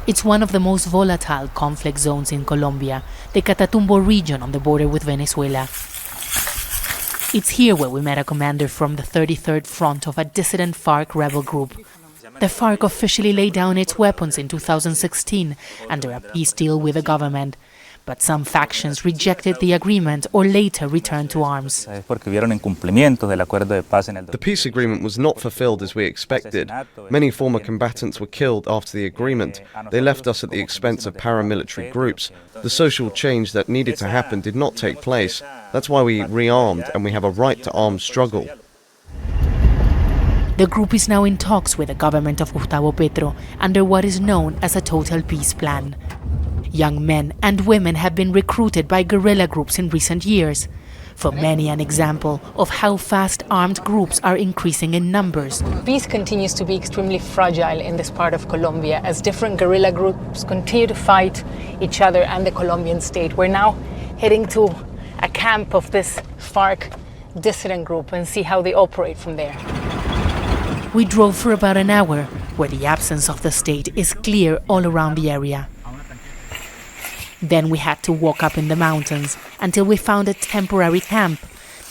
It's one of the most volatile conflict zones in Colombia, the Catatumbo region on the border with Venezuela. It's here where we met a commander from the 33rd Front of a dissident FARC rebel group. The FARC officially laid down its weapons in 2016 under a peace deal with the government. But some factions rejected the agreement or later returned to arms. The peace agreement was not fulfilled as we expected. Many former combatants were killed after the agreement. They left us at the expense of paramilitary groups. The social change that needed to happen did not take place. That's why we rearmed, and we have a right to armed struggle. The group is now in talks with the government of Gustavo Petro under what is known as a total peace plan. Young men and women have been recruited by guerrilla groups in recent years. For many, an example of how fast armed groups are increasing in numbers. Peace continues to be extremely fragile in this part of Colombia as different guerrilla groups continue to fight each other and the Colombian state. We're now heading to a camp of this FARC dissident group and see how they operate from there. We drove for about an hour, where the absence of the state is clear all around the area. Then we had to walk up in the mountains until we found a temporary camp.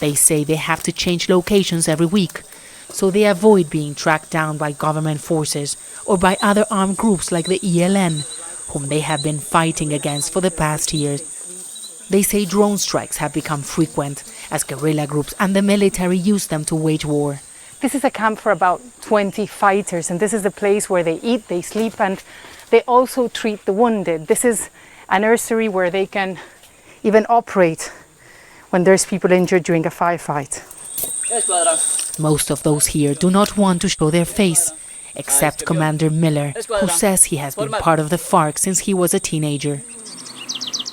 They say they have to change locations every week, so they avoid being tracked down by government forces or by other armed groups like the ELN, whom they have been fighting against for the past years. They say drone strikes have become frequent as guerrilla groups and the military use them to wage war. This is a camp for about 20 fighters, and this is the place where they eat, they sleep, and they also treat the wounded. This is a nursery where they can even operate when there's people injured during a firefight. Most of those here do not want to show their face, except Commander Miller, who says he has been part of the FARC since he was a teenager.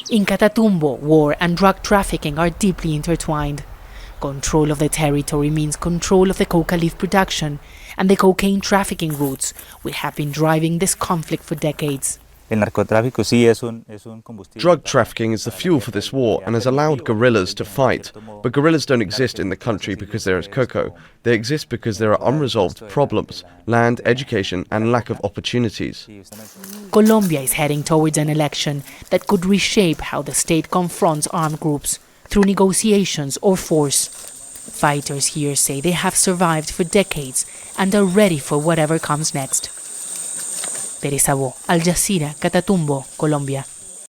In Catatumbo, war and drug trafficking are deeply intertwined. Control of the territory means control of the coca leaf production and the cocaine trafficking routes, which have been driving this conflict for decades. Drug trafficking is the fuel for this war and has allowed guerrillas to fight. But guerrillas don't exist in the country because there is cocoa. They exist because there are unresolved problems, land, education, and lack of opportunities. Colombia is heading towards an election that could reshape how the state confronts armed groups through negotiations or force. Fighters here say they have survived for decades and are ready for whatever comes next. Teresa Bo, Jazeera, Catatumbo, Colombia.